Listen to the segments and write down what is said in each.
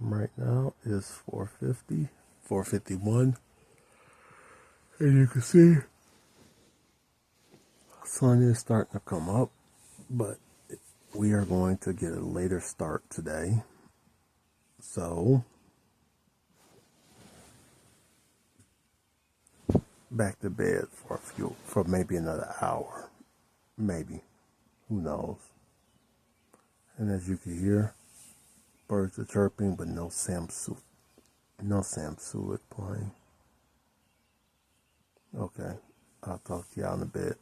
Right now is 4:50, 4:51, and you can see the sun is starting to come up, but we are going to get a later start today. So back to bed for maybe another hour, maybe, who knows. And as you can hear, birds are chirping, but no Samsu playing. Okay, I'll talk to y'all in a bit.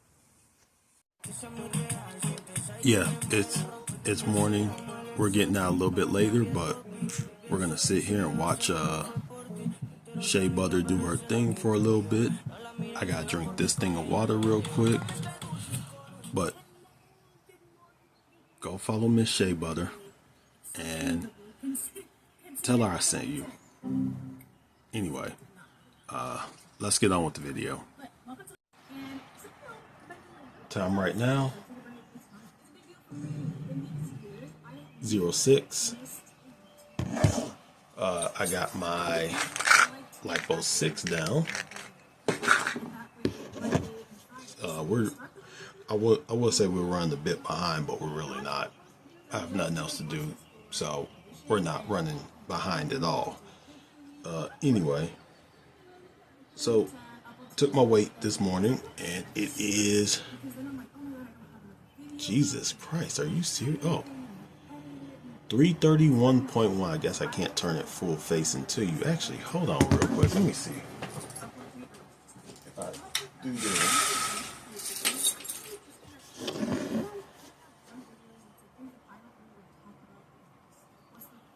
Yeah, it's morning. We're getting out a little bit later, but we're gonna sit here and watch Shea Butter do her thing for a little bit. I gotta drink this thing of water real quick, but go follow Miss Shea Butter and tell her I sent you. Anyway, let's get on with the video. Time right now 06. I got my lipo 6 down. I would say we're running a bit behind, but we're really not. I have nothing else to do, so we're not running behind at all. Anyway, so took my weight this morning, and it is, Jesus Christ, are you serious? Oh, 331.1. I guess I can't turn it full facing to you. Actually, hold on real quick. Let me see. If I do this.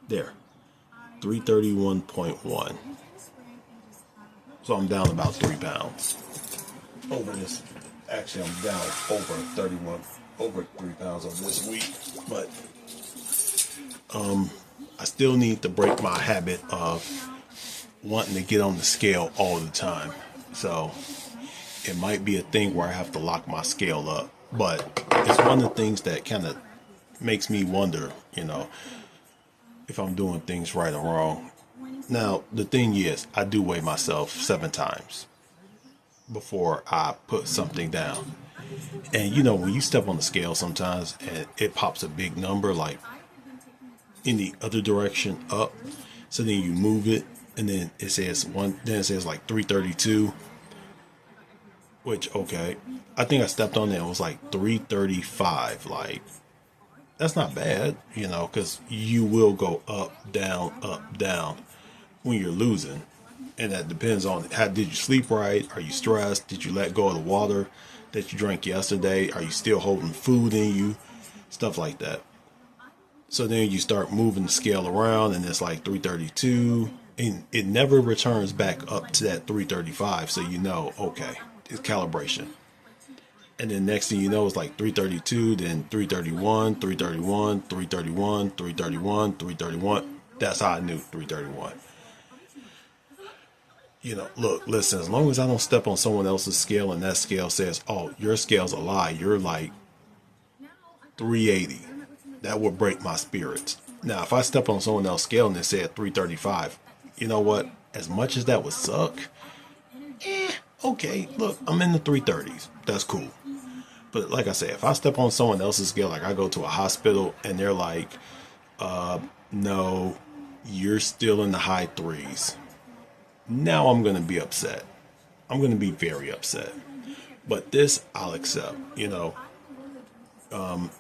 There. 331.1. So I'm down about 3 pounds over this. Actually, I'm down over 3 pounds over this week. But I still need to break my habit of wanting to get on the scale all the time. So it might be a thing where I have to lock my scale up. But it's one of the things that kind of makes me wonder, if I'm doing things right or wrong. Now, the thing is, I do weigh myself 7 times before I put something down. And when you step on the scale sometimes and it pops a big number like in the other direction up, so then you move it and then it says like 332, which, okay, I think I stepped on there, it was like 335. Like, that's not bad, because you will go up, down when you're losing. And that depends on how did you sleep right? Are you stressed? Did you let go of the water that you drank yesterday? Are you still holding food in you? Stuff like that. So then you start moving the scale around and it's like 332, and it never returns back up to that 335. So okay, it's calibration. And then next thing you know, it's like 332, then 331, 331, 331, 331, 331. That's how I knew 331. Look, listen, as long as I don't step on someone else's scale and that scale says, oh, your scale's a lie, you're like 380, that would break my spirits. Now, if I step on someone else's scale and it said 335, you know what? As much as that would suck, okay, look, I'm in the 330s. That's cool. But like I said, if I step on someone else's scale, like I go to a hospital and they're like, no, you're still in the high 3s. Now I'm going to be upset. I'm going to be very upset. But this I'll accept, But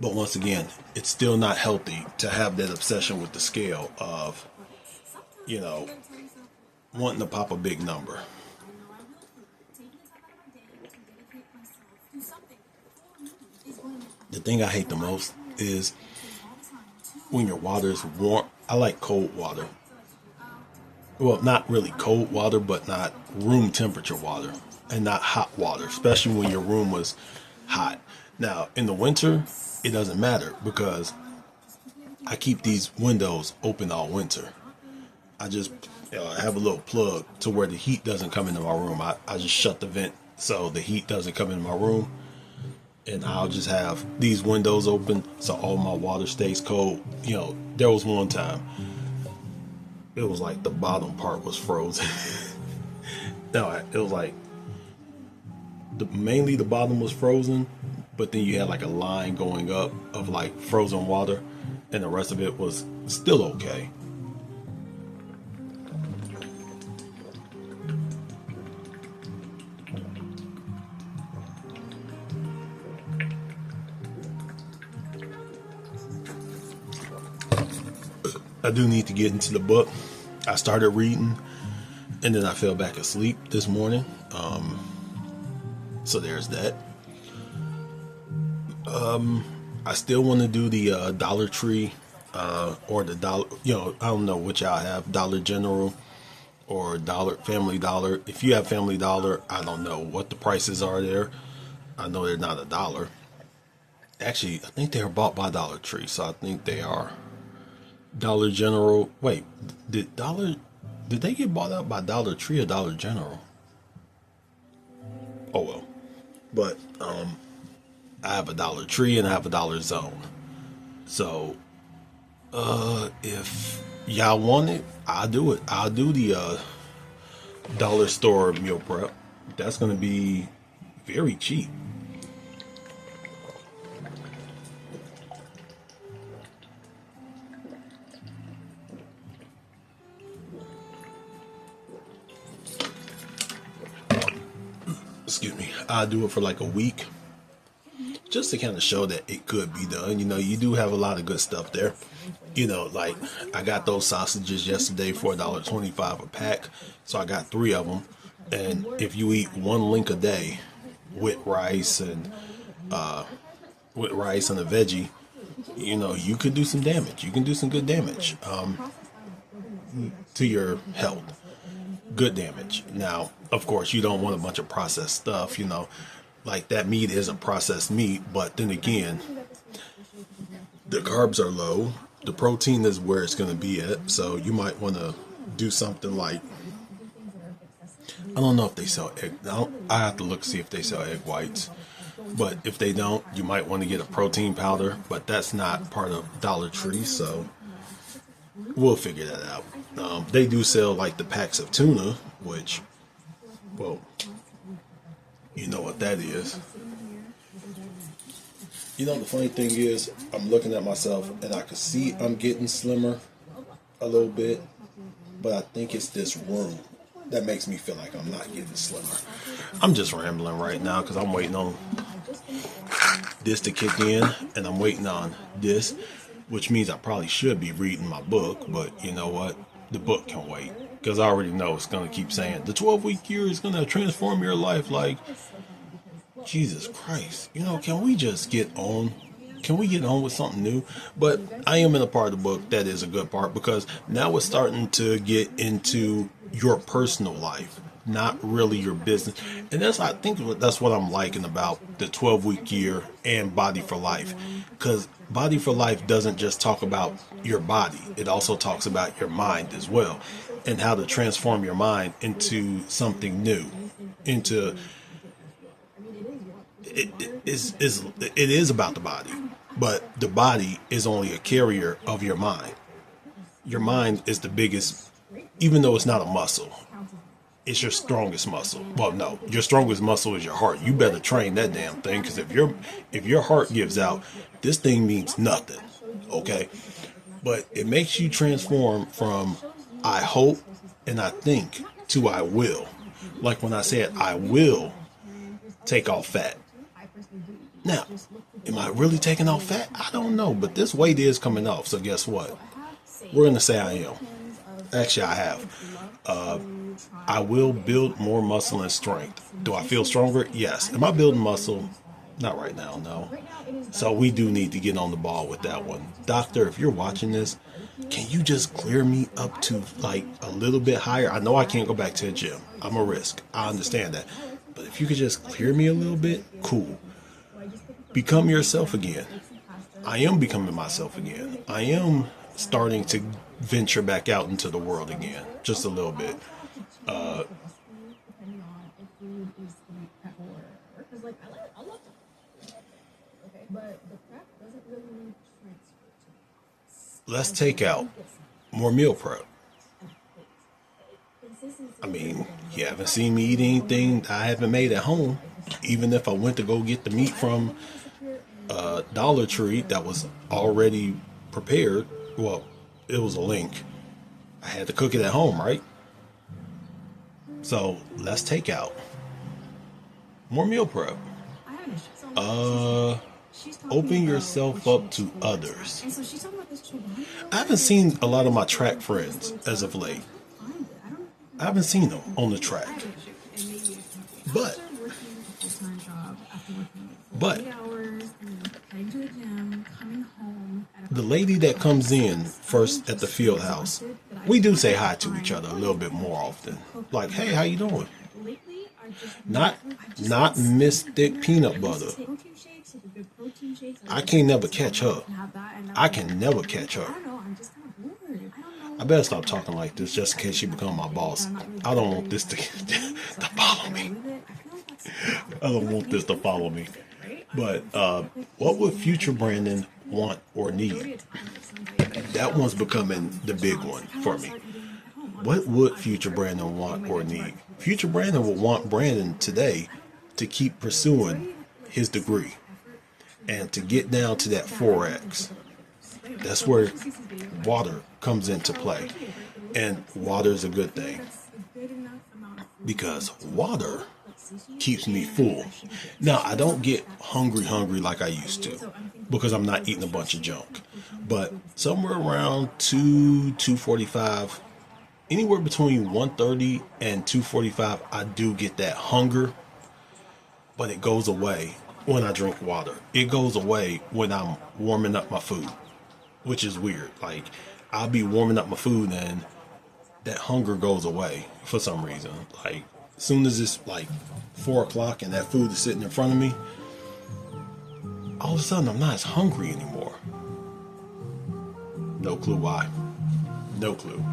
once again, it's still not healthy to have that obsession with the scale of, wanting to pop a big number. The thing I hate the most is when your water is warm. I like cold water. Well, not really cold water, but not room temperature water and not hot water, especially when your room was hot. Now, in the winter, it doesn't matter because I keep these windows open all winter. I just have a little plug to where the heat doesn't come into my room. I just shut the vent so the heat doesn't come into my room. and I'll just have these windows open so all my water stays cold. There was one time it was like the bottom part was frozen. No, it was like mainly the bottom was frozen, but then you had like a line going up of like frozen water, and the rest of it was still okay. I do need to get into the book. I started reading and then I fell back asleep this morning. So there's that. I still want to do the Dollar Tree or the dollar, I don't know which I have, Dollar General or Family Dollar. If you have Family Dollar, I don't know what the prices are there. I know they're not $1. Actually, I think they are bought by Dollar Tree, so I think they are. Dollar General. Wait, did they get bought out by Dollar Tree or Dollar General? Oh well. But I have a Dollar Tree and I have a Dollar Zone. So if y'all want it, I'll do it. I'll do the dollar store meal prep. That's gonna be very cheap. Excuse me. I'll do it for like a week, just to kind of show that it could be done. You do have a lot of good stuff there. Like I got those sausages yesterday for $1.25 a pack, so I got 3 of them. And if you eat 1 link a day with rice and a veggie, you could do some damage. You can do some good damage to your health. Good damage. Now, of course, you don't want a bunch of processed stuff. Like that meat isn't processed meat, but then again, the carbs are low. The protein is where it's going to be at. So you might want to do something like, I don't know if they sell egg. I have to look see if they sell egg whites. But if they don't, you might want to get a protein powder. But that's not part of Dollar Tree, so we'll figure that out. They do sell like the packs of tuna, which, well, you know what that is. The funny thing is, I'm looking at myself and I can see I'm getting slimmer a little bit, but I think it's this room that makes me feel like I'm not getting slimmer. I'm just rambling right now because I'm waiting on this to kick in, and I'm waiting on this, which means I probably should be reading my book, but you know what? The book can wait, because I already know it's going to keep saying the 12-week year is going to transform your life. Like, Jesus Christ, can we just get on? Can we get on with something new? But I am in a part of the book that is a good part, because now it's starting to get into your personal life, not really your business. And I think that's what I'm liking about the 12-week year and Body for Life, because Body for Life doesn't just talk about your body. It also talks about your mind as well, and how to transform your mind into something new, into it is about the body, but the body is only a carrier of your mind. Your mind is the biggest, even though it's not a muscle. It's your strongest muscle. Well, no, your strongest muscle is your heart. You better train that damn thing, because if your heart gives out, this thing means nothing. Okay, but it makes you transform from I hope and I think to I will. Like when I said I will take off fat. Now, am I really taking off fat? I don't know, but this weight is coming off. So guess what? We're gonna say I am. Actually, I have. I will build more muscle and strength. Do I feel stronger? Yes. Am I building muscle? Not right now, no. So we do need to get on the ball with that one. Doctor, if you're watching this, can you just clear me up to like a little bit higher? I know I can't go back to the gym. I'm a risk. I understand that. But if you could just clear me a little bit, cool. Become yourself again. I am becoming myself again. I am starting to venture back out into the world again, just a little bit. Let's take out more meal prep. I mean, you haven't seen me eat anything I haven't made at home. Even if I went to go get the meat from Dollar Tree that was already prepared, well, it was a link. I had to cook it at home, right? So let's take out more meal prep. Open yourself up to others. I haven't seen a lot of my track friends as of late. I haven't seen them on the track. But the lady that comes in first at the field house, we do say hi to each other a little bit more often. Like, hey, how you doing? Not Miss Thick Peanut Butter. I can never catch her. I can never catch her. I better stop talking like this just in case she become my boss. I don't want this to follow me. I don't want this to follow me. But what would future Brandon want or need? That one's becoming the big one for me. What would future Brandon want or need? Future Brandon would want Brandon today to keep pursuing his degree and to get down to that 4X. That's where water comes into play. And water is a good thing because water keeps me full. Now, I don't get hungry like I used to because I'm not eating a bunch of junk. But somewhere around 2:45, anywhere between 1:30 and 2:45, I do get that hunger, but it goes away when I drink water. It goes away when I'm warming up my food, which is weird. Like, I'll be warming up my food and that hunger goes away for some reason. Like, as soon as it's like 4 o'clock and that food is sitting in front of me, all of a sudden I'm not as hungry anymore. No clue why. No clue.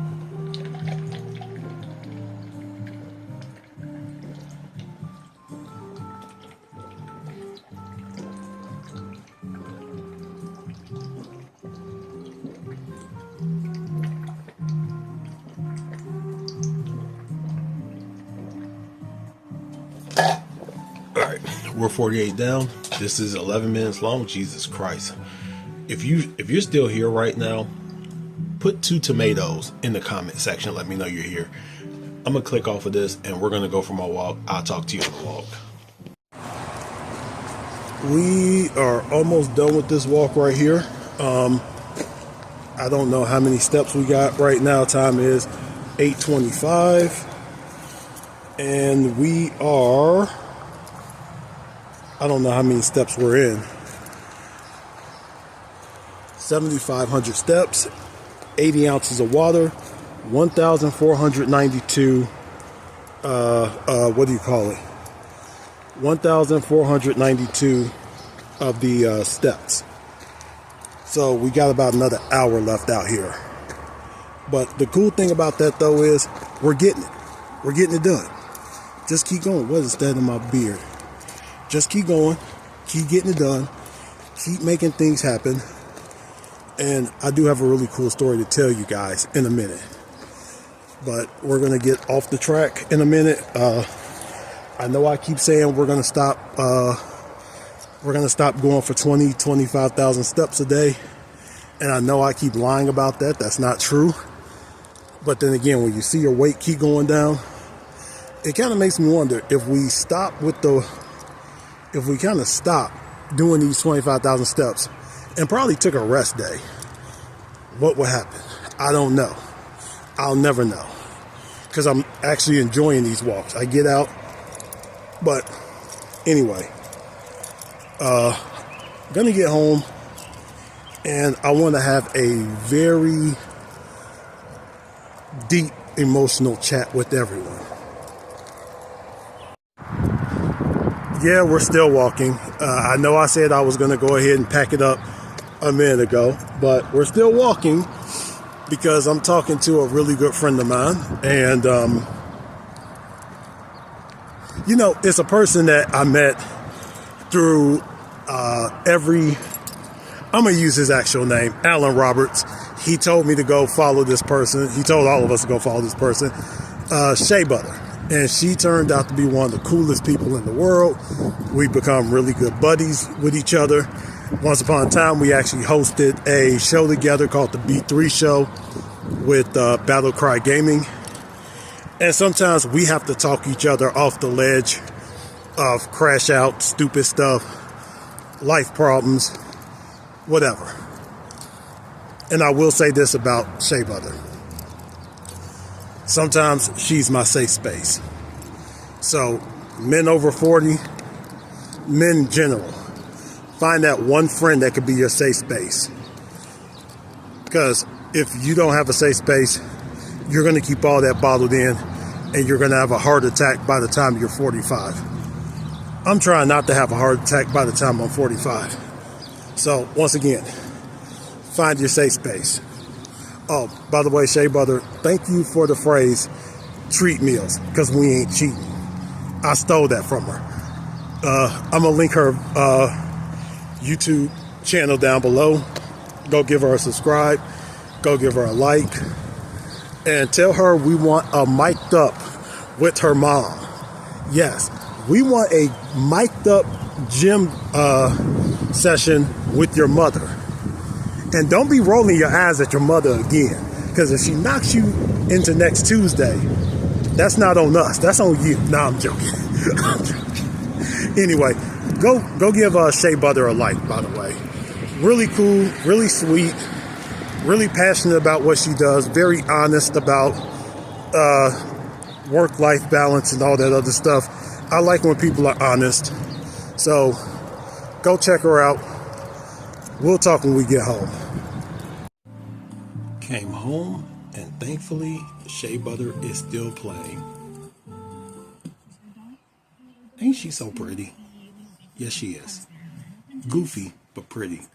Alright, we're 48 down. This is 11 minutes long. Jesus Christ. If you're still here right now, put 2 tomatoes in the comment section. Let me know you're here. I'm gonna click off of this and we're gonna go for my walk. I'll talk to you on the walk. We are almost done with this walk right here. I don't know how many steps we got right now. Time is 8:25 and we are, I don't know how many steps we're in. 7,500 steps, 80 ounces of water, 1,492, what do you call it? 1,492 of the steps. So we got about another hour left out here. But the cool thing about that though is we're getting it. We're getting it done. Just keep going. What is that in my beard? Just keep going. Keep getting it done. Keep making things happen. And I do have a really cool story to tell you guys in a minute. But we're going to get off the track in a minute. I know I keep saying we're going to stop going for 25,000 steps a day. And I know I keep lying about that. That's not true. But then again, when you see your weight keep going down, it kind of makes me wonder if we kind of stop doing these 25,000 steps and probably took a rest day, what would happen? I don't know. I'll never know because I'm actually enjoying these walks. I get out, but anyway, gonna get home and I want to have a very deep emotional chat with everyone. Yeah, we're still walking. I know I said I was going to go ahead and pack it up a minute ago, but we're still walking because I'm talking to a really good friend of mine. And, it's a person that I met through I'm going to use his actual name, Alan Roberts. He told me to go follow this person. He told all of us to go follow this person, Shea Butter. And she turned out to be one of the coolest people in the world. We've become really good buddies with each other. Once upon a time, we actually hosted a show together called the B3 Show with Battle Cry Gaming. And sometimes we have to talk each other off the ledge of crash out, stupid stuff, life problems, whatever. And I will say this about Shea Butter. Sometimes she's my safe space. So men over 40, men in general, find that one friend that could be your safe space. Because if you don't have a safe space, you're going to keep all that bottled in and you're going to have a heart attack by the time you're 45. I'm trying not to have a heart attack by the time I'm 45. So once again, find your safe space. Oh, by the way, Shea Butter, thank you for the phrase treat meals, because we ain't cheating. I stole that from her. I'm going to link her YouTube channel down below. Go give her a subscribe. Go give her a like. And tell her we want a mic'd up with her mom. Yes, we want a mic'd up gym session with your mother. And don't be rolling your eyes at your mother again. Because if she knocks you into next Tuesday, that's not on us. That's on you. No, I'm joking. I'm joking. Anyway, go give Shea Butter a like, by the way. Really cool, really sweet, really passionate about what she does, very honest about work-life balance and all that other stuff. I like when people are honest. So go check her out. We'll talk when we get home. Came home, and thankfully, Shea Butter is still playing. Ain't she so pretty? Yes, she is. Goofy, but pretty.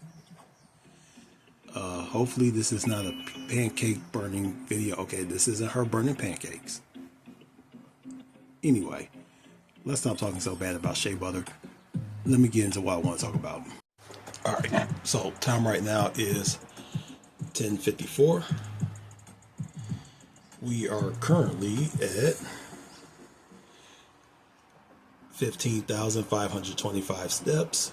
Hopefully this is not a pancake burning video. Okay, this isn't her burning pancakes. Anyway, let's stop talking so bad about Shea Butter. Let me get into what I want to talk about. All right, so time right now is 10:54. We are currently at 15,525 steps,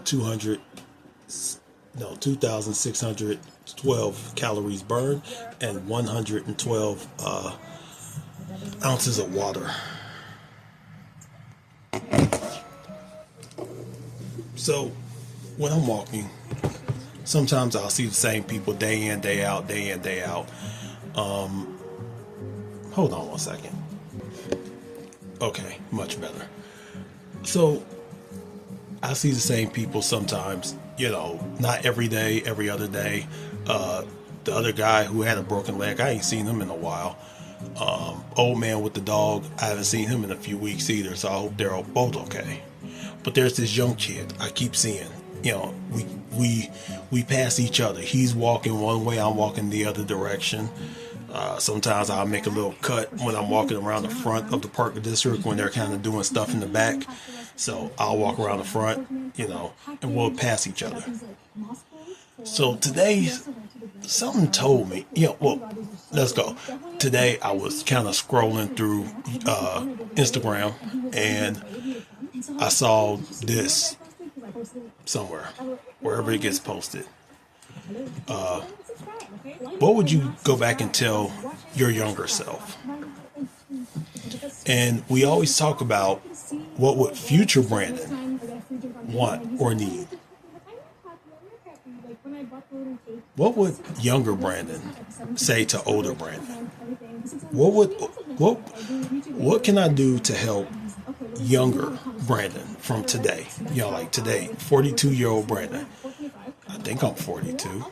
2,612 calories burned, and 112 ounces of water. So when I'm walking, sometimes I'll see the same people day in, day out, day in, day out. Hold on one second. Okay, much better. So I see the same people sometimes, not every day, every other day. The other guy who had a broken leg, I ain't seen him in a while. Old man with the dog, I haven't seen him in a few weeks either, so I hope they're both okay. But there's this young kid I keep seeing. We pass each other. He's walking one way, I'm walking the other direction. Sometimes I'll make a little cut when I'm walking around the front of the park district when they're kind of doing stuff in the back. So I'll walk around the front, and we'll pass each other. So today, something told me, let's go. Today I was kind of scrolling through Instagram, and I saw this somewhere, wherever it gets posted. What would you go back and tell your younger self? And we always talk about what would future Brandon want or need. What would younger Brandon say to older Brandon? What can I do to help younger Brandon from today? Like today, 42-year-old Brandon. I think I'm 42.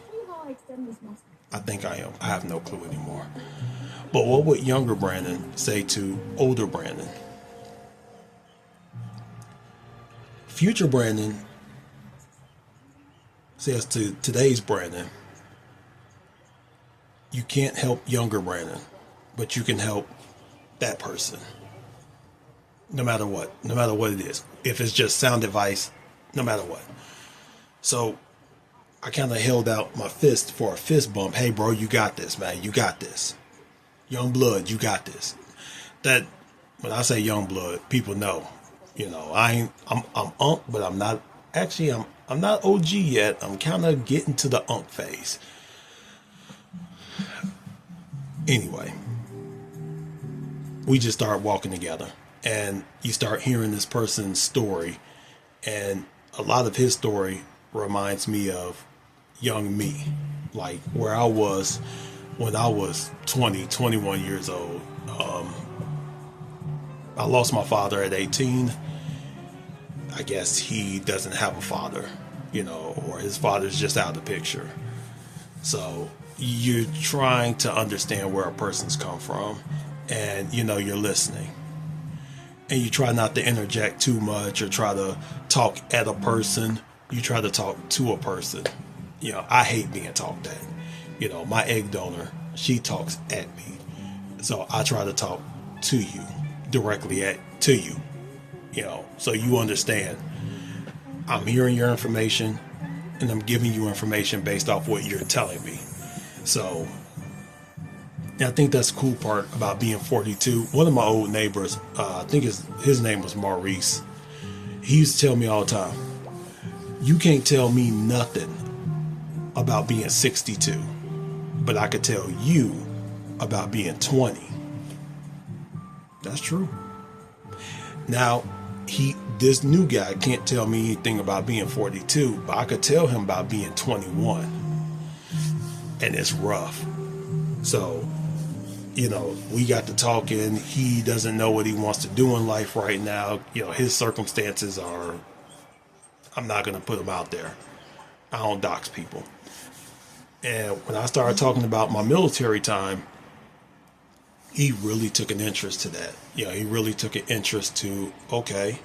I think I am. I have no clue anymore. But what would younger Brandon say to older Brandon? Future Brandon says to today's Brandon, you can't help younger Brandon, but you can help that person. No matter what it is. If it's just sound advice, no matter what. So I kind of held out my fist for a fist bump. Hey, bro, you got this, man. You got this. Young blood, you got this. That when I say young blood, people know. I'm unk, but I'm not. Actually, I'm not OG yet. I'm kind of getting to the unk phase. Anyway, we just start walking together, and you start hearing this person's story, and a lot of his story reminds me of young me, like where I was when I was 20, 21 years old. I lost my father at 18. I guess he doesn't have a father, or his father's just out of the picture. So you're trying to understand where a person's come from, and you're listening. And you try not to interject too much or try to talk at a person. You try to talk to a person. I hate being talked at. My egg donor, she talks at me. So I try to talk to you, directly to you, so you understand. I'm hearing your information and I'm giving you information based off what you're telling me. So I think that's the cool part about being 42. One of my old neighbors, I think his name was Maurice. He used to tell me all the time, you can't tell me nothing about being 62, but I could tell you about being 20. That's true. Now, this new guy can't tell me anything about being 42, but I could tell him about being 21. And it's rough. So, we got to talking. He doesn't know what he wants to do in life right now. His circumstances are, I'm not going to put them out there. I don't dox people. And when I started talking about my military time, he really took an interest to that. He really took an interest to, okay,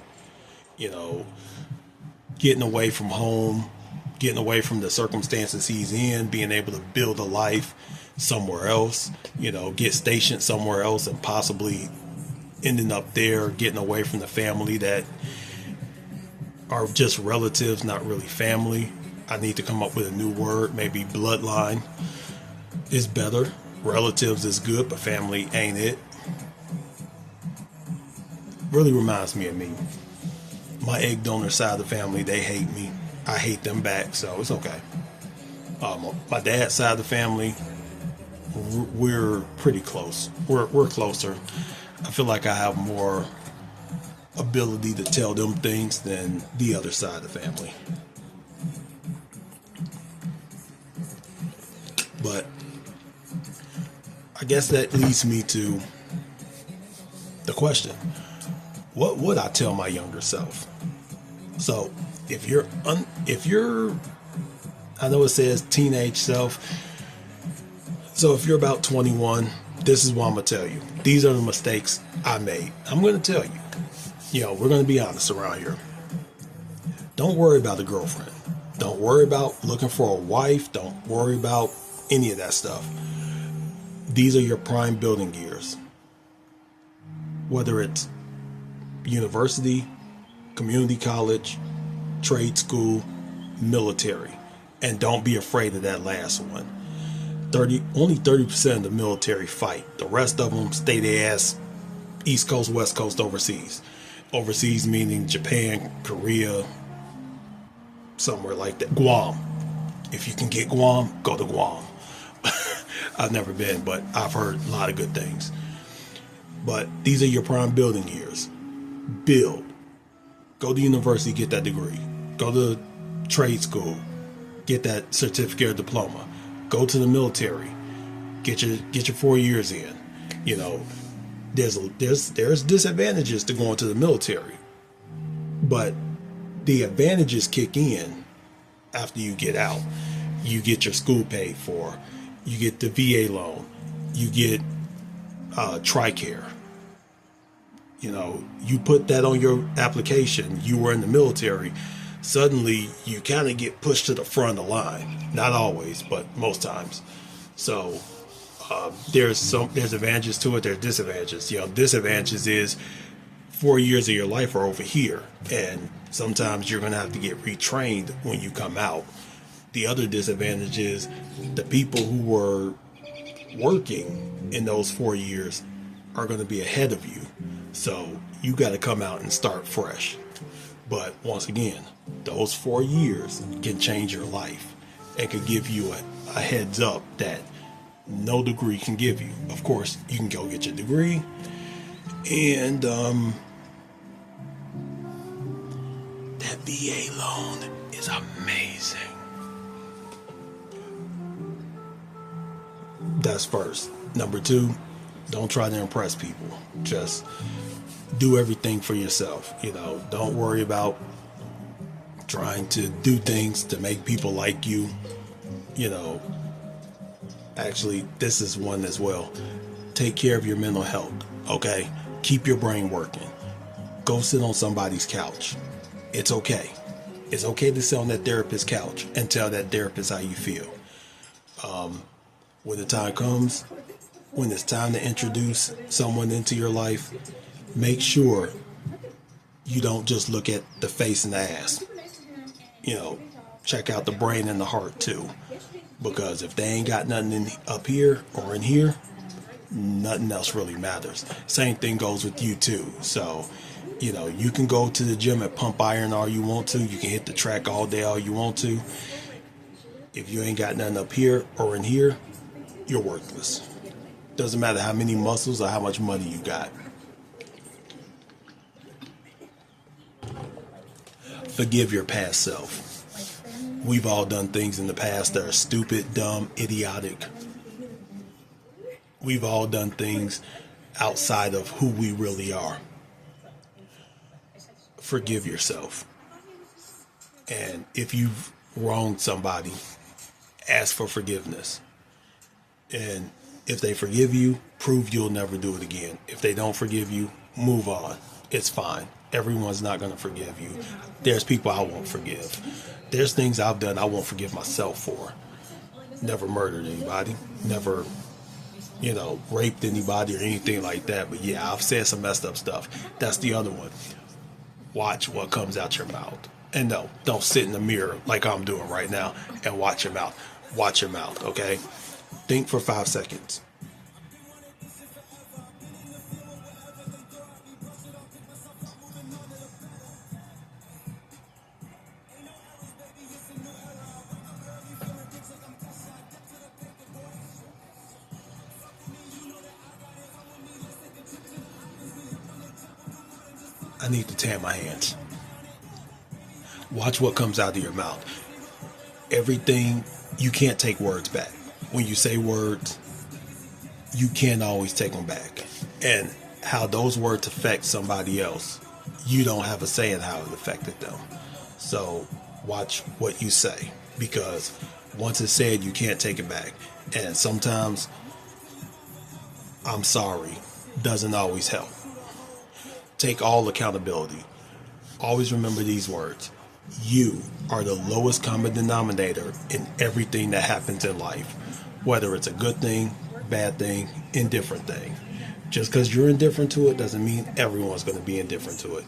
getting away from home, getting away from the circumstances he's in, being able to build a life somewhere else, get stationed somewhere else and possibly ending up there, getting away from the family that are just relatives, not really family. I need to come up with a new word, maybe bloodline is better. Relatives is good, but family ain't it. Really reminds me of me. My egg donor side of the family, they hate me. I hate them back, so it's okay. My dad's side of the family, we're pretty close. We're closer. I feel like I have more ability to tell them things than the other side of the family. But I guess that leads me to the question, what would I tell my younger self? So if you're I know it says teenage self. So if you're about 21, this is what I'm going to tell you. These are the mistakes I made. I'm going to tell you. We're going to be honest around here. Don't worry about a girlfriend. Don't worry about looking for a wife. Don't worry about any of that stuff. These are your prime building years. Whether it's university, community college, trade school, military. And don't be afraid of that last one. Only 30% of the military fight. The rest of them stay their ass East Coast, West Coast, overseas. Overseas meaning Japan, Korea, somewhere like that. Guam. If you can get Guam, go to Guam. I've never been, but I've heard a lot of good things. But these are your prime building years. Build. Go to university, get that degree. Go to trade school, get that certificate or diploma. Go to the military, get your 4 years in. There's disadvantages to going to the military, but the advantages kick in after you get out. You get your school paid for. You get the VA loan. You get TRICARE. You put that on your application. You were in the military. Suddenly, you kind of get pushed to the front of the line. Not always, but most times. So there's advantages to it. There's disadvantages. Disadvantages is 4 years of your life are over here, and sometimes you're going to have to get retrained when you come out. The other disadvantage is the people who were working in those 4 years are going to be ahead of you. So you got to come out and start fresh. But once again, those 4 years can change your life and can give you a heads up that no degree can give you. Of course, you can go get your degree, and that VA loan is amazing. That's first. Number two, don't try to impress people. Just do everything for yourself. Don't worry about trying to do things to make people like you. Actually, this is one as well. Take care of your mental health, okay? Keep your brain working. Go sit on somebody's couch. It's okay. It's okay to sit on that therapist's couch and tell that therapist how you feel. When the time comes, when it's time to introduce someone into your life, make sure you don't just look at the face and the ass. Check out the brain and the heart too. Because if they ain't got nothing up here or in here, nothing else really matters. Same thing goes with you too. So, you can go to the gym and pump iron all you want to. You can hit the track all day all you want to. If you ain't got nothing up here or in here, you're worthless. Doesn't matter how many muscles or how much money you got. Forgive your past self. We've all done things in the past that are stupid, dumb, idiotic. We've all done things outside of who we really are. Forgive yourself. And if you've wronged somebody, ask for forgiveness. And if they forgive you, prove you'll never do it again. If they don't forgive you, move on. It's fine. Everyone's not going to forgive you. There's people I won't forgive. There's things I've done I won't forgive myself for. Never murdered anybody. Never, raped anybody or anything like that. But yeah, I've said some messed up stuff. That's the other one. Watch what comes out your mouth. And no, don't sit in the mirror like I'm doing right now and watch your mouth. Watch your mouth, okay? Think for 5 seconds. I need to tan my hands. Watch what comes out of your mouth. Everything, you can't take words back. When you say words, you can't always take them back. And how those words affect somebody else, you don't have a say in how it affected them. So watch what you say, because once it's said, you can't take it back. And sometimes, I'm sorry doesn't always help. Take all accountability. Always remember these words. You are the lowest common denominator in everything that happens in life. Whether it's a good thing, bad thing, indifferent thing. Just because you're indifferent to it doesn't mean everyone's going to be indifferent to it.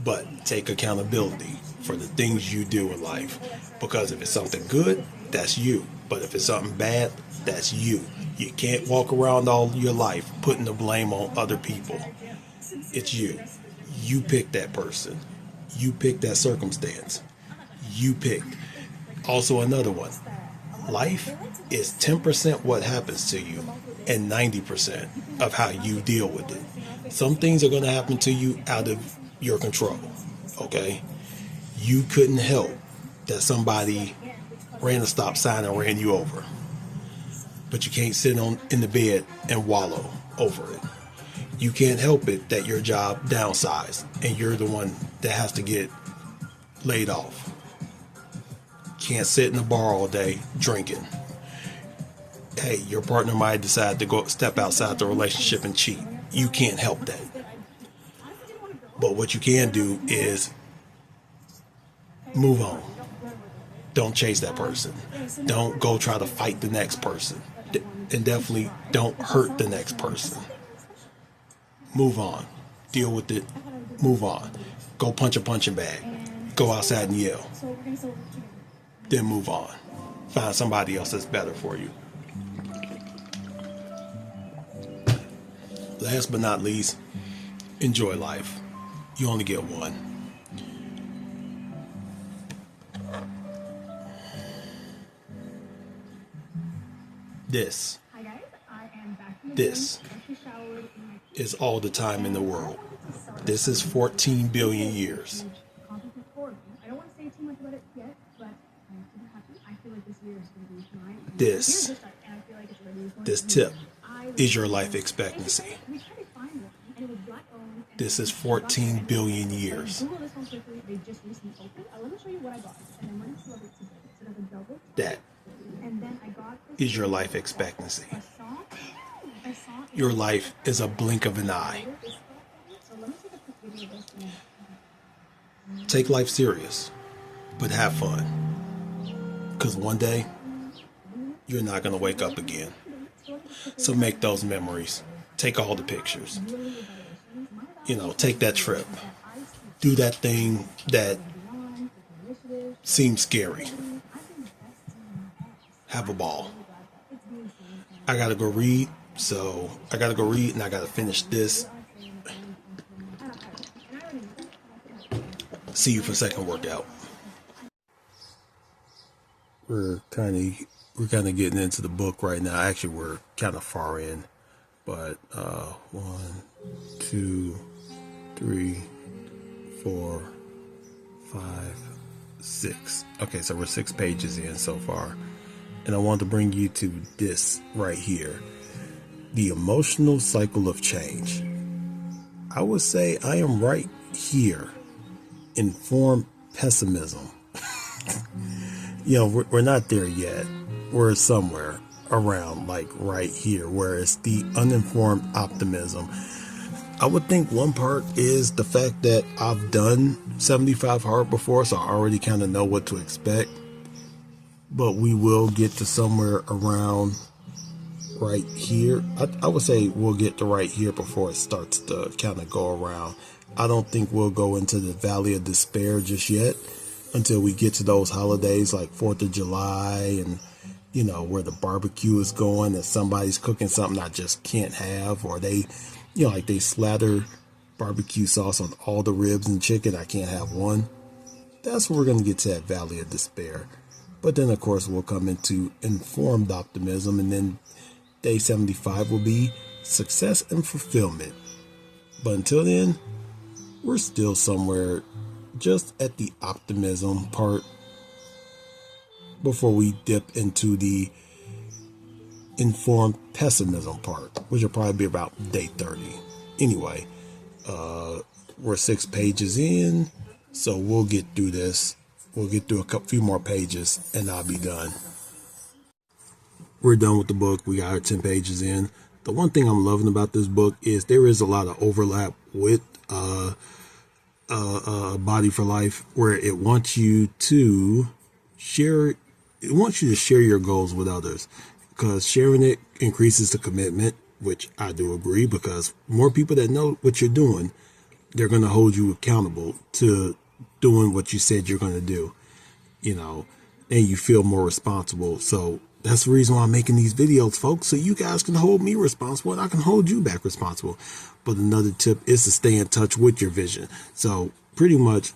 But take accountability for the things you do in life. Because if it's something good, that's you. But if it's something bad, that's you. You can't walk around all your life putting the blame on other people. It's you. You pick that person. You pick that circumstance. You picked. Also another one. Life is 10% what happens to you and 90% of how you deal with it. Some things are going to happen to you out of your control. Okay? You couldn't help that somebody ran a stop sign and ran you over. But you can't sit in the bed and wallow over it. You can't help it that your job downsized and you're the one that has to get laid off. Can't sit in a bar all day drinking. Hey, your partner might decide to go step outside the relationship and cheat. You can't help that. But what you can do is move on. Don't chase that person. Don't go try to fight the next person. And definitely don't hurt the next person. Move on. Deal with it. Move on. Go punch a punching bag. Go outside and yell. Then move on. Find somebody else that's better for you. Last but not least, enjoy life. You only get one. This is all the time in the world. This is 14 billion years. This tip is your life expectancy. This is 14 billion years. That is your life expectancy. Your life is a blink of an eye. Take life serious, but have fun. Because one day, you're not going to wake up again. So make those memories. Take all the pictures. Take that trip. Do that thing that seems scary. Have a ball. I gotta go read, so I gotta go read and I gotta finish this. See you for second workout. We're kind of getting into the book right now. Actually, we're kind of far in, but 1, 2, 3, 4, 5, 6. Okay, so we're 6 pages in so far. And I want to bring you to this right here. The emotional cycle of change. I would say I am right here. Informed pessimism. We're not there yet. We're somewhere around, like right here, where it's the uninformed optimism. I would think one part is the fact that I've done 75 hard before, so I already kind of know what to expect. But we will get to somewhere around right here. I would say we'll get to right here before it starts to kind of go around. I don't think we'll go into the Valley of Despair just yet until we get to those holidays like 4th of July and, where the barbecue is going and somebody's cooking something I just can't have, or they, like they slather barbecue sauce on all the ribs and chicken. I can't have one. That's where we're going to get to that Valley of Despair. But then, of course, we'll come into informed optimism, and then day 75 will be success and fulfillment. But until then, we're still somewhere just at the optimism part before we dip into the informed pessimism part, which will probably be about day 30. Anyway, we're 6 pages in, so we'll get through this. We'll get through few more pages and I'll be done. We're done with the book. We got our 10 pages in. The one thing I'm loving about this book is there is a lot of overlap with Body for Life, where it wants you to share. It wants you to share your goals with others, because sharing it increases the commitment, which I do agree, because more people that know what you're doing, they're going to hold you accountable to doing what you said you're going to do, and you feel more responsible. So that's the reason why I'm making these videos, folks, so you guys can hold me responsible and I can hold you back responsible. But another tip is to stay in touch with your vision. So pretty much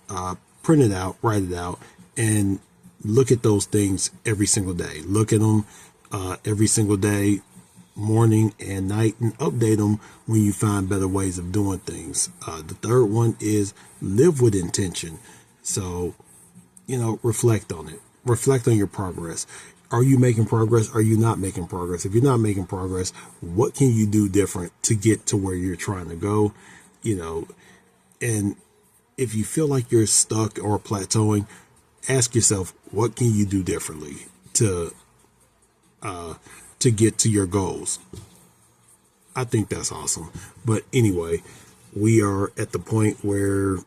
print it out, write it out, and look at those things every single day. Look at them every single day, morning and night, and update them when you find better ways of doing things. The third one is live with intention. So, reflect on it. Reflect on your progress. Are you making progress? Are you not making progress? If you're not making progress, what can you do different to get to where you're trying to go? And if you feel like you're stuck or plateauing, ask yourself, what can you do differently to get to your goals? I think that's awesome. But anyway, we are at the point where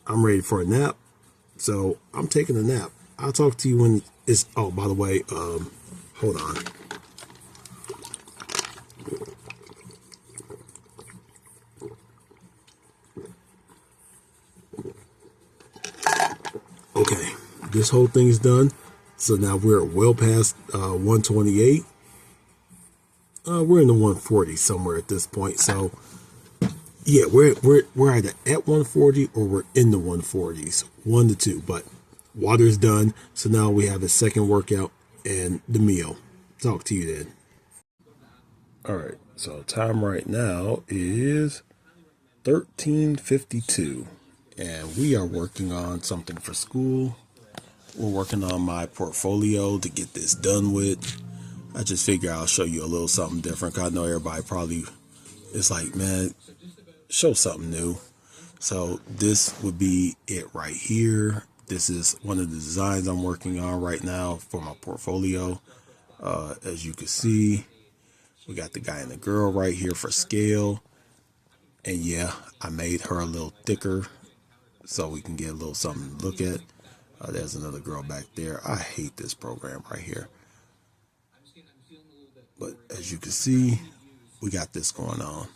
I'm ready for a nap. So I'm taking a nap. I'll talk to you when it's, oh, by the way, hold on. this whole thing is done. So now we're well past 128. We're in the 140 somewhere at this point. So yeah, we're either at 140 or we're in the 140s, 1 to 2. But water's done, so now we have a second workout and the meal. Talk to you then. All right, so time right now is 13:52, and we are working on something for school. We're working on my portfolio to get this done with. I just figure I'll show you a little something different. 'Cause I know everybody probably is like, man, show something new. So this would be it right here. This is one of the designs I'm working on right now for my portfolio. As you can see, we got the guy and the girl right here for scale. And yeah, I made her a little thicker so we can get a little something to look at. There's another girl back there. I hate this program right here. But as you can see, we got this going on.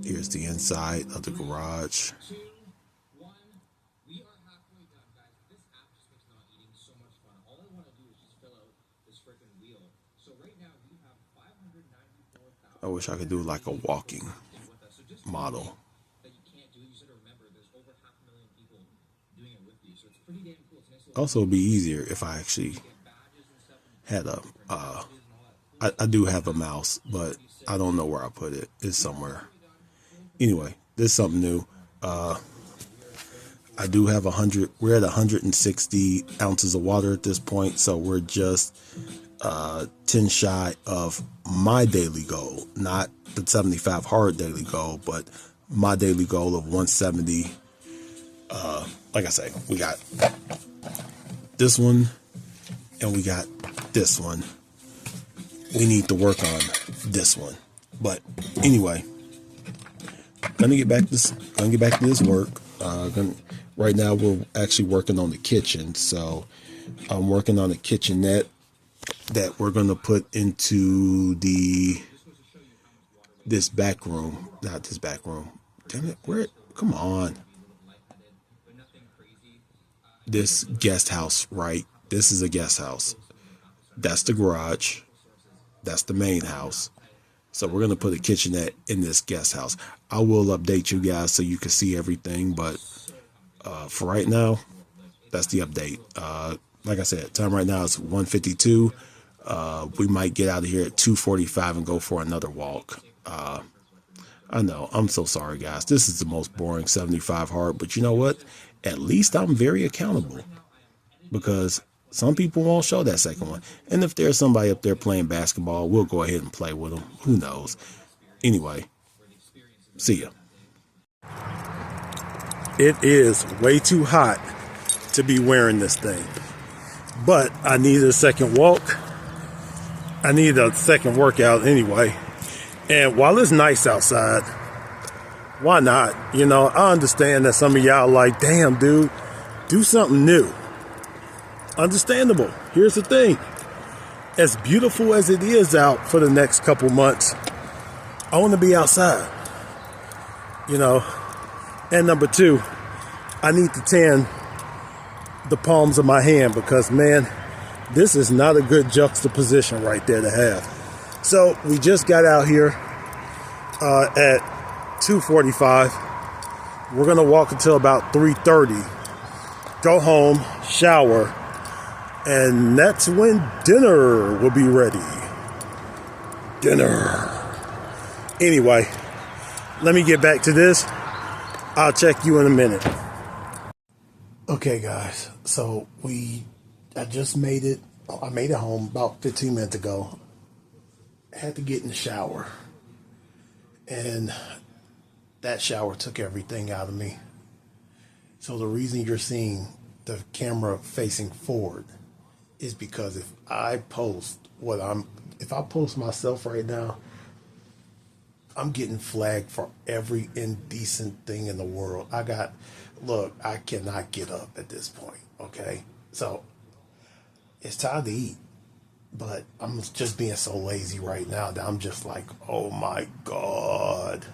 Here's the inside of the garage. I wish I could do like a walking model. Also, it'd be easier if I actually had I do have a mouse, but I don't know where I put it. It's somewhere. Anyway, this is something new. I do have 100. We're at 160 ounces of water at this point, so we're just 10 shy of my daily goal, not the 75 hard daily goal, but my daily goal of 170. Like I say, we got this one and we got this one. We need to work on this one. But anyway, gonna get back to this work. Right now we're actually working on the kitchen, so I'm working on a kitchenette that we're gonna put into this back room. Not this back room. Damn it! Come on. This guest house, right? This is a guest house. That's the garage. That's the main house. So we're gonna put a kitchenette in this guest house. I will update you guys so you can see everything, but for right now, that's the update. Like I said, time right now is 1:52. We might get out of here at 2:45 and go for another walk. I know, I'm so sorry, guys. This is the most boring 75 hard, but you know what? At least I'm very accountable, because some people won't show that second one. And if there's somebody up there playing basketball, we'll go ahead and play with them. Who knows? Anyway, see ya. It is way too hot to be wearing this thing, but I need a second walk. I need a second workout anyway. And while it's nice outside, why not? You know, I understand that some of y'all like, damn, dude, do something new. Understandable. Here's the thing. As beautiful as it is out for the next couple months, I want to be outside. You know, and number two, I need to tan the palms of my hand, because, man, this is not a good juxtaposition right there to have. So we just got out here at 2:45. We're going to walk until about 3:30, go home, shower, and that's when dinner will be ready. Dinner. Anyway, let me get back to this. I'll check you in a minute. Okay, guys, so I just made it. I made it home about 15 minutes ago. I had to get in the shower, and that shower took everything out of me. So the reason you're seeing the camera facing forward is because if I post myself right now, I'm getting flagged for every indecent thing in the world. I cannot get up at this point, okay? So it's time to eat, but I'm just being so lazy right now that I'm just like, oh my God.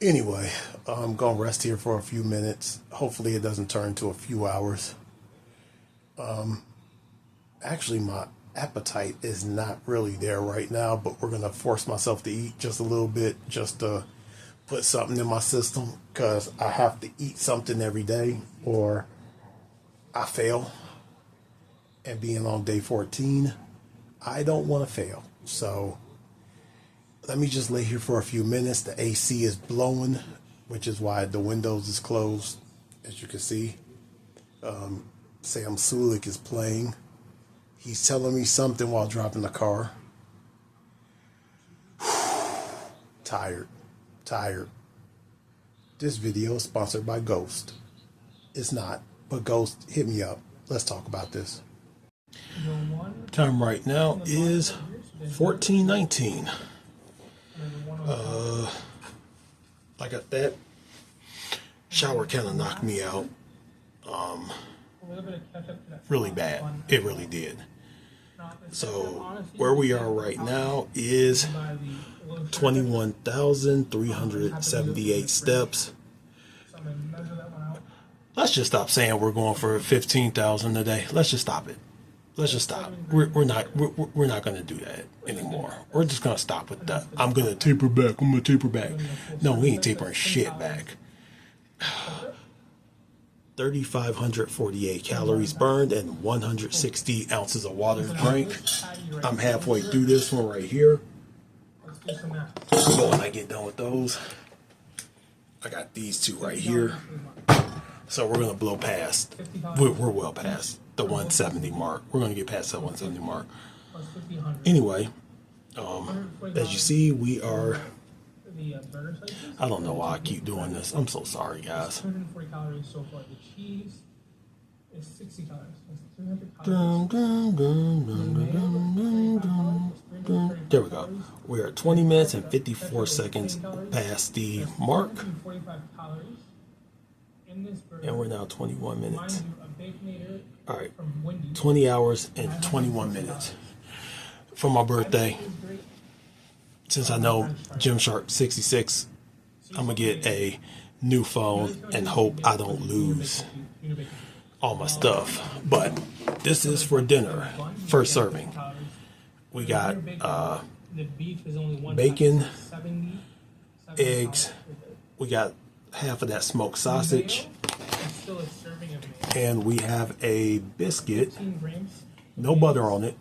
Anyway, I'm gonna rest here for a few minutes. Hopefully it doesn't turn to a few hours. Actually, my appetite is not really there right now, but we're gonna force myself to eat just a little bit, just to put something in my system, because I have to eat something every day or I fail. And being on day 14, I don't want to fail. So let me just lay here for a few minutes. The AC is blowing, which is why the windows is closed. As you can see, Sam Sulik is playing. He's telling me something while driving the car. Tired. This video is sponsored by Ghost. It's not, but Ghost, hit me up. Let's talk about this. Time right now is 14:19. I got that shower kind of knocked me out. Really bad. It really did. So where we are right now is 21,378 steps. Let's just stop saying we're going for 15,000 a day. Let's just stop it. Let's just stop. We're not going to do that anymore. We're just going to stop with that. I'm going to taper back. I'm going to taper back. No, we ain't tapering shit back. 3,548 calories burned and 160 ounces of water drank. I'm halfway through this one right here. So when I get done with those, I got these two right here. So we're going to blow past. We're well past the 170 mark. We're going to get past that 170 mark. Anyway, as you see, we are... I don't know why I keep doing this. I'm so sorry, guys. 240 calories so far. The cheese is 60 calories. That's 300 There we go. We are 20 minutes and 54 seconds past the mark. And we're now 21 minutes. All right. 20 hours and 21 minutes. For my birthday, since I know Gymshark 66, I'm going to get a new phone and hope I don't lose all my stuff. But this is for dinner, first serving. We got bacon, eggs, we got half of that smoked sausage, and we have a biscuit, no butter on it.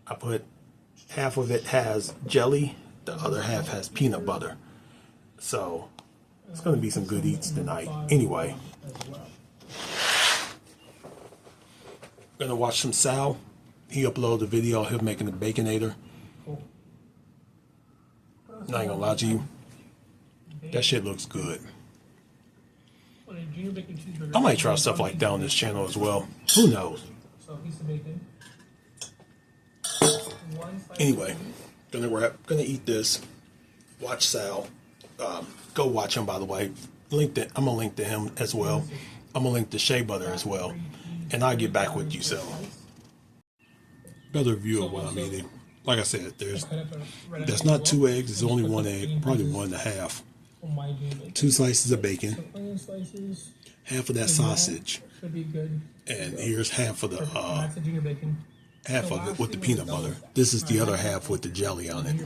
I put half of it has jelly, the other half has peanut butter. So it's going to be some good eats tonight. Anyway, going to watch some Sal. He uploaded a video of him making a Baconator. Not even gonna lie to you, that shit looks good. I might try stuff like that on this channel as well. Who knows? Anyway, gonna eat this. Watch Sal. Go watch him, by the way. I'm gonna link to him as well. I'm gonna link to Shea Butter as well, and I'll get back with you, Sal. Better view of what I'm eating. Like I said, there's not 2 eggs. It's only 1 egg, probably 1.5. 2 slices of bacon, half of that sausage, and here's half of the half of it with the peanut butter. This is the other half with the jelly on it.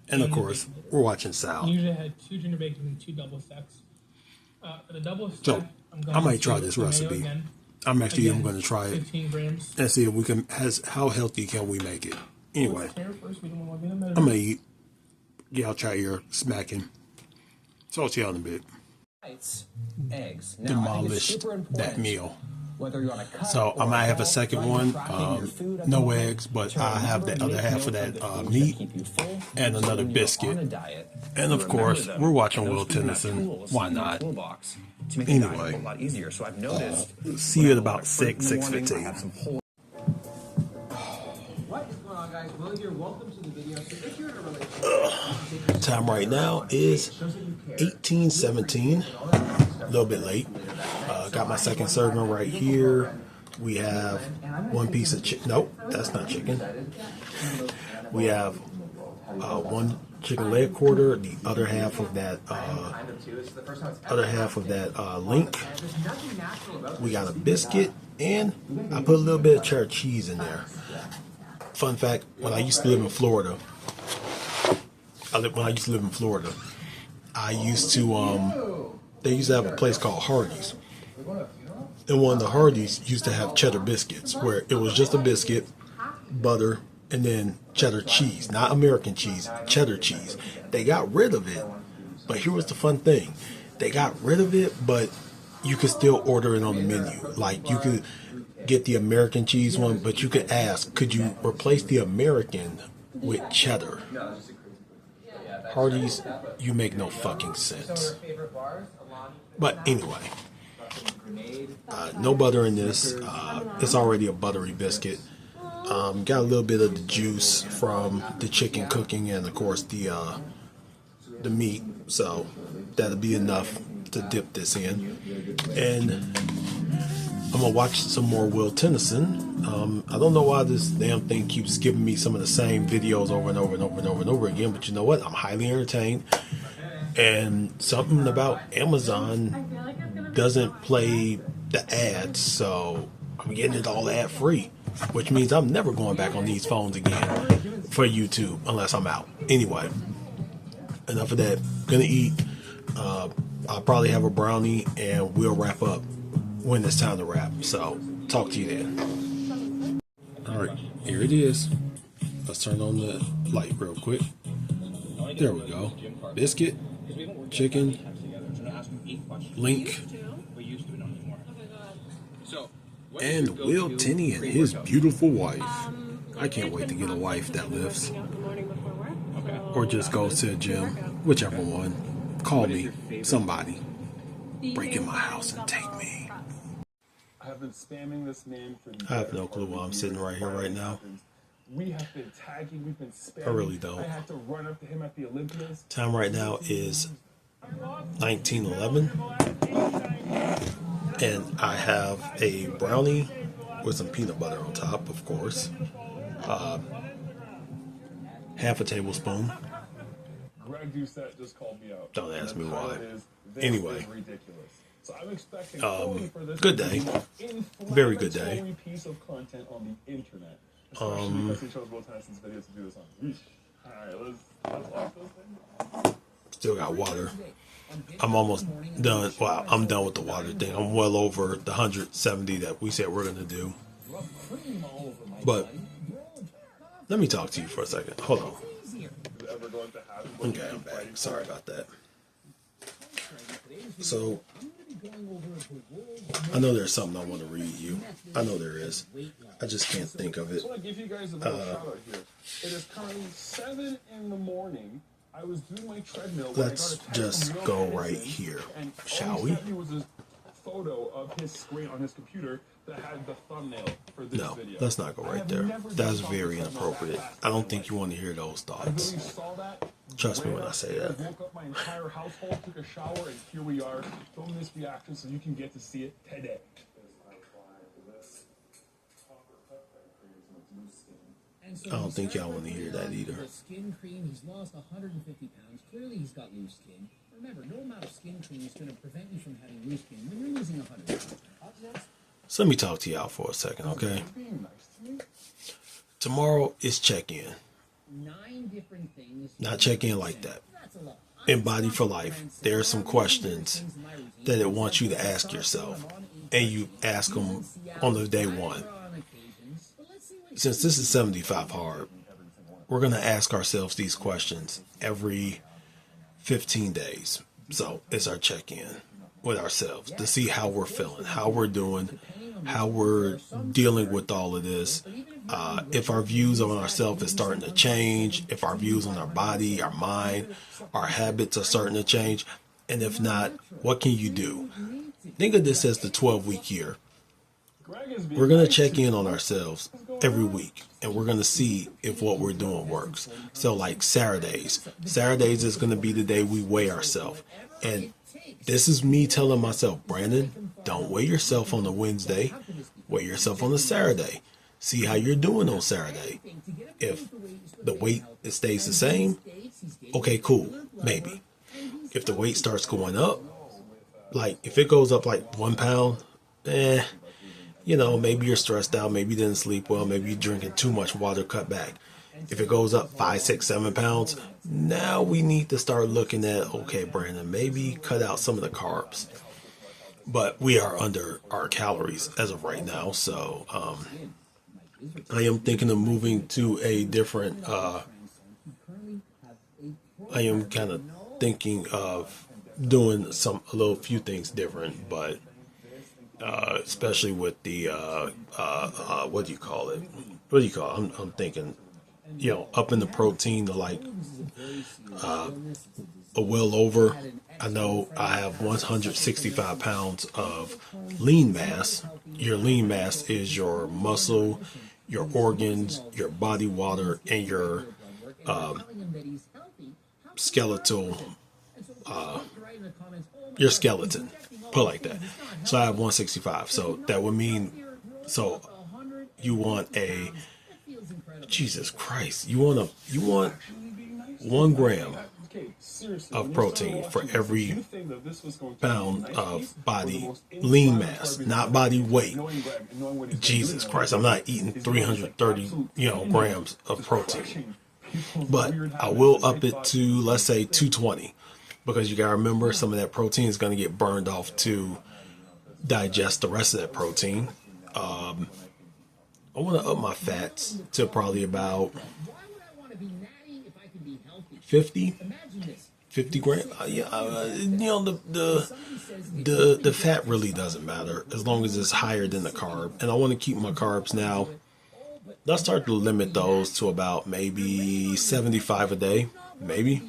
And of course, we're watching Sal. Usually I had 2 ginger bacon and 2 double stacks. For the double stack, So I might try this recipe. I'm going to try it 15 grams. and see if we can. How healthy can we make it? Anyway, I'm gonna eat. Yeah, I'll try your smacking. So I'll see you in a bit. Eggs. Now, Demolish that meal. Whether you're on a cut So I or might have a bulk, second trying one. to track in your food at the No moment, eggs, but turn I have over the other make half of note that the foods meat keep you full, and so another when you're biscuit. on a diet, And of remember course, them. we're watching And Will those food have Tennyson. tools Why in your not? toolbox to make the diet Anyway, a lot easier. So I've noticed. see when you I at about have a lot of fruit 6, in the morning, I 6:15. have some whole What is going on, guys? Will here. Welcome to the video. So if you're in a relationship, Time right now is 18:17. A little bit late. Got my second serving right here. We have 1 piece of chicken. Nope, that's not chicken. We have one chicken leg quarter, the other half of that link. We got a biscuit, and I put a little bit of cheddar cheese in there. Fun fact: when I used to live in Florida, I used to they used to have a place called Hardee's, and one of the Hardee's used to have cheddar biscuits, where it was just a biscuit, butter, and then cheddar cheese, not American cheese, cheddar cheese. They got rid of it, but here was the fun thing: they got rid of it, but you could still order it on the menu. Like, you could get the American cheese one, but you could ask, could you replace the American with cheddar? Hardee's, you make no fucking sense. But anyway, no butter in this. It's already a buttery biscuit. Got a little bit of the juice from the chicken cooking, and of course the meat. So that'll be enough to dip this in. And I'm gonna watch some more Will Tennyson. I don't know why this damn thing keeps giving me some of the same videos over and over and over and over and over again, but you know what? I'm highly entertained. And something about Amazon doesn't play the ads, so I'm getting it all ad free, which means I'm never going back on these phones again for YouTube unless I'm out. Anyway, enough of that. Gonna eat. I'll probably have a brownie, and we'll wrap up when it's time to wrap. So, talk to you then. All right, here it is. Let's turn on the light real quick. There we go. Biscuit, chicken, link, and Will Tenney and his beautiful wife. I can't wait to get a wife that lifts or just goes to the gym, whichever one. Call me, somebody. Break in my house and take me. I have been spamming this man for I have no clue why I'm sitting right here right now. We have been tagging, we've been spamming. I really don't. I had to run up to him at the Olympias. Time right now is 19:11, and I have a brownie with some peanut butter on top, of course. Half a tablespoon. Greg Doucette just called me out. Don't ask me The why. title is, "This Anyway. is ridiculous." So I'm expecting Chloe for this good day. Very good day. inflammatory piece of content on the internet. Especially because he chose Will Tennyson's video to do this on. Alright, let's watch this thing. Still got water. I'm almost done. Well, I'm done with the water thing. I'm well over the 170 that we said we're going to do. But let me talk to you for a second. Hold on. Okay, I'm back. Sorry about that. So, I know there's something I want to read you. I know there is. I just can't think of it. I want to give you guys a little shout out here. It is currently 7 in the morning. I was doing my treadmill. Let's just go right here, shall we? He was a photo of his screen on his computer that had the thumbnail for this No, video. let's not go right there. That's very inappropriate. I don't think you want to hear those I thoughts. really saw that. Trust me when I say that. Woke up my entire household, took a shower, and here we are filming this reaction so you can get to see it today. I don't think y'all want to hear that either. Skin cream, he's lost 150 pounds. Clearly, he's got loose skin. Remember, no amount of skin cream is going to prevent you from having loose skin when you're losing 100 pounds. So let me talk to y'all for a second, okay? Tomorrow is check-in. 9 different things. Not check-in like that. That's a lot. In Body for Life, there are some questions that it wants you to ask yourself, and you ask them on the day one. Since this is 75 hard, we're going to ask ourselves these questions every 15 days. So it's our check-in with ourselves to see how we're feeling, how we're doing, how we're dealing with all of this. If our views on ourselves is starting to change, if our views on our body, our mind, our habits are starting to change, and if not, what can you do? Think of this as the 12-week year. We're going to check in on ourselves every week, and we're going to see if what we're doing works. So like Saturdays is going to be the day we weigh ourselves. And this is me telling myself, Brandon, don't weigh yourself on a Wednesday, weigh yourself on a Saturday. See how you're doing on Saturday. If the weight it stays the same, okay, cool, maybe. If the weight starts going up, like if it goes up like 1 pound, maybe you're stressed out, maybe you didn't sleep well, maybe you're drinking too much water, cut back. If it goes up 5, 6, 7 pounds, now we need to start looking at, okay, Brandon, maybe cut out some of the carbs. But we are under our calories as of right now, so I am thinking of moving to a different. I am kind of thinking of doing a few things different, but especially with the what do you call it? What do you call it? I'm thinking, up in the protein to like a well over. I know I have 165 pounds of lean mass. Your lean mass is your muscle, your organs, your body water, and your skeletal, your skeleton. Put it like that. So I have 165. So that would mean, so you want a, Jesus Christ, you want 1 gram of protein for every pound of body lean mass, not body weight. Jesus Christ, I'm not eating 330, grams of protein. But I will up it to, let's say, 220, because you gotta remember some of that protein is gonna get burned off to digest the rest of that protein. I want to up my fats to probably about 50 grams. The fat really doesn't matter as long as it's higher than the carb. And I want to keep my carbs now. Let's start to limit those to about maybe 75 a day. Maybe.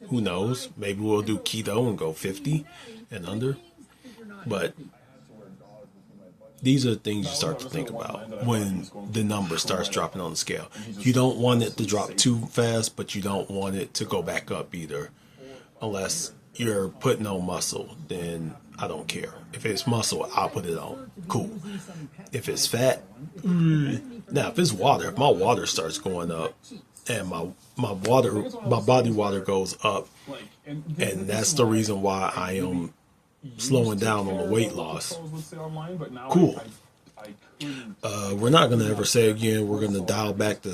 Who knows? Maybe we'll do keto and go 50 and under. But these are the things you start to think about when the number starts dropping on the scale. You don't want it to drop too fast, but you don't want it to go back up either. Unless you're putting on muscle, then I don't care. If it's muscle, I'll put it on. Cool. If it's fat, now if it's water, if my water starts going up and my body water goes up, and that's the reason why I am slowing down on the weight loss. Cool. We're not going to ever say again we're going to dial back the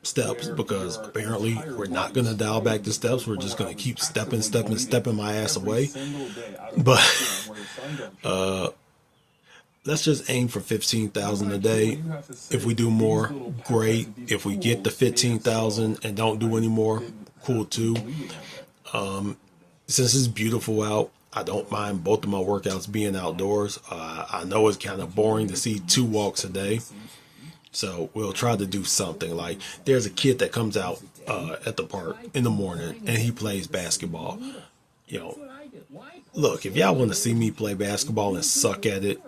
steps, because apparently we're not going to dial back the steps. We're just going to keep stepping my ass away. But let's just aim for 15,000 a day. If we do more, great. If we get to 15,000 and don't do any more, cool too. Since it's beautiful out, I don't mind both of my workouts being outdoors. I know it's kind of boring to see 2 walks a day, so we'll try to do something. Like, there's a kid that comes out at the park in the morning and he plays basketball. Look, if y'all want to see me play basketball and suck at it,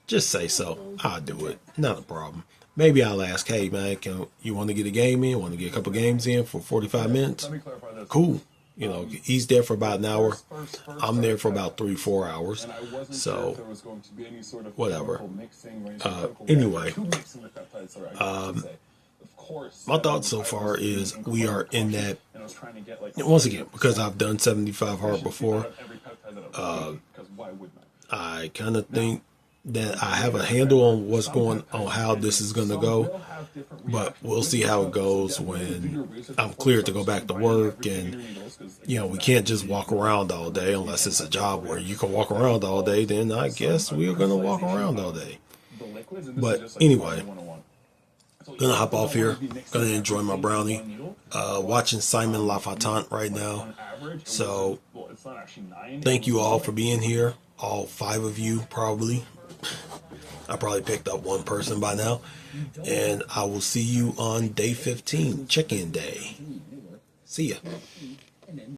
just say so. I'll do it. Not a problem. Maybe I'll ask, hey man, you want to get a game in? Want to get a couple games in for 45 minutes? Cool. He's there for about an hour. I'm there for about 3-4 hours. So, whatever. Anyway, my thoughts so far is we are in that, once again, because I've done 75 hard before, I kind of think that I have a handle on what's going on, how this is going to go, but we'll see how it goes when I'm cleared to go back to work. And we can't just walk around all day unless it's a job where you can walk around all day. Then I guess we're going to walk around all day. But anyway, gonna hop off here, gonna enjoy my brownie, watching Simon LaFontaine right now. So thank you all for being here, all 5 of you probably. I probably picked up 1 person by now. And I will see you on day 15, check-in day. See ya.